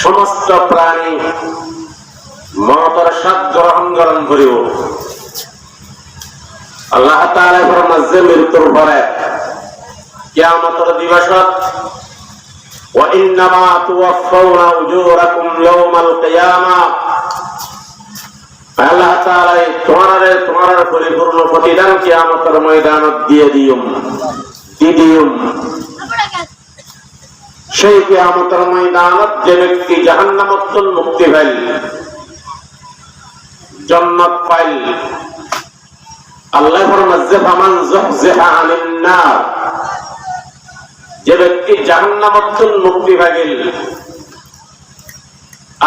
সমস্ত প্রাণী মওতের স্বাদ গ্রহণ করিব। আল্লাহ তাআলা ফরমান যে মৃত্যুর পরে কিয়ামতের দিবসত ওয়া ইন্নামা তুওয়াফাউনা উজুরাকুম ইয়াওমাল কিয়ামা, আল্লাহ তাআলা তোমার পরিপূর্ণ প্রতিদান কিয়ামতের ময়দানত দিয়ে দিউম। সেই কিয়ামতের ময়দানত যে ব্যক্তি জাহান্নামত মুক্তি পাইল, জান্নাত পাইল, আল্লাহ ফরমান যে ফামান যুহজিহা আনিন নার, যে ব্যক্তি জাহান্নামত মুক্তি পাইল,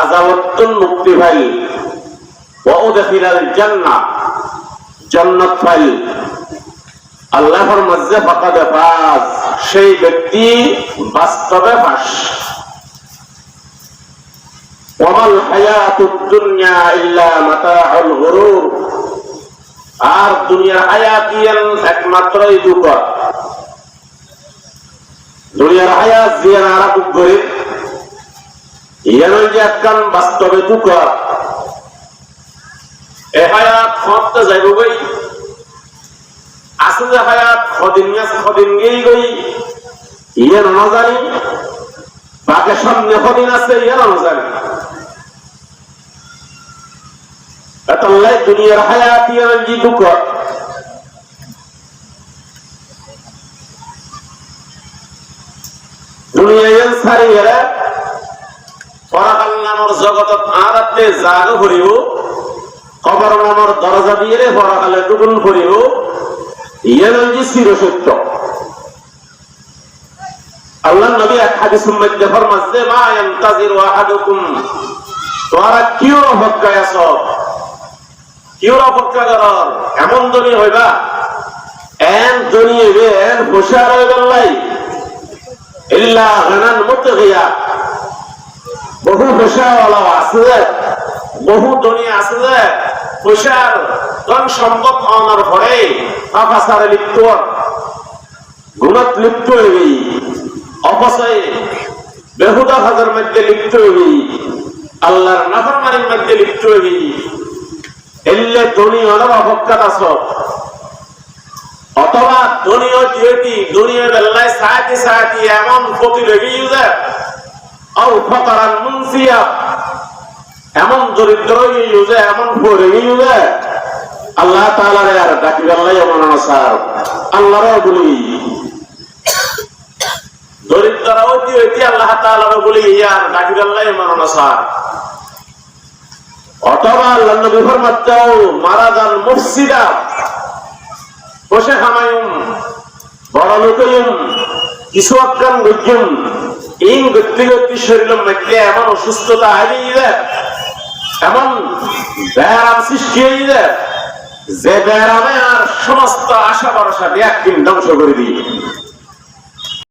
আযাবত মুক্তি পাইল, ওয়া উদখিলাল জান্নাহ, জান্নাত পাইল, আল্লাহ ফরমান যে ফাকাদ ফাজ, সেই ব্যক্তি বাস্তবে ফাঁস। ওয়ামাল হায়াতুদ দুনিয়া ইল্লা মাতাউল গুরুর, আর দুনিয়ার হায়াত একমাত্রই দুঃখ। দুনিয়ার হায়াত জিয়ান আর দুঃখ করে ইয়ানই যে একখান বাস্তবে দুঃখ। এ হায়াত খতে যাইব গই, আসলে হায়াত খদিন গেই গই, ইয়ান না জানি, বাকি সামনে খদিন আছে ইয়ান না জানি। এতলাই দুনিয়ার হায়াত ইয়ান জি দুঃখ। দুনিয়া ইয়ান সারি এরা পরাকাল নামর জগতত আরাতে জাগ করিব, কবর নামর দরজা দিয়ে পরাকালে দুগুণ করিব, ইয়ান জি চিরসত্য। আল্লাহ নবী এক হাদিসের মধ্যে ফরমাচ্ছে মা ইয়ান্তাজিরু আহাদুকুম, তোমরা কিও অপেক্ষায় আছো, কিও অপেক্ষা করো, এমন ধনী হইবা এন ধনী হইবে এন হুশিয়ার হইবার লাই ইল্লা গানান মুতগিয়া, বহু হুশিয়ারওয়ালা আছে, বহু ধনী আছে যে হুশিয়ার ধন সম্পদ আনার পরে আফাসারে লিপ্ত, গুণত লিপ্ত হইবি, অপচয়ে বেহুদা কাজের মধ্যে লিপ্ত হইবি, আল্লাহর নাফরমানির মধ্যে লিপ্ত হইবি। এলে ধনী হলেও অপেক্ষাত আছ, অথবা ধনী হইতি দুনিয়া বেলায় সাহায্য এমন ক্ষতি লেগে যে আও ফাকারান মুনসিয়া, এমন দরিদ্র ইউজে এমন পড়ে ইউজে আল্লাহ তাআলার আর ডাকি বেলাই এমন আসার আল্লাহরও বলি, দরিদ্র হইতি আল্লাহ তাআলারও বলি ইয়ার ডাকি বেলাই এমন আসার। অথবা আল্লাহ নবী ফরমাচ্ছেন মারাদান মুফসিদা, বসে খামায়ুম বড় লোকয়ুম কিছু আক্রান গজ্জুম, এই ব্যক্তিগত শরীরের মধ্যে এমন অসুস্থতা আইলে, এমন ব্যারাম সৃষ্টি হইলে যে ব্যারামে আর সমস্ত আশা ভরসা একদিন ধ্বংস করে দিয়ে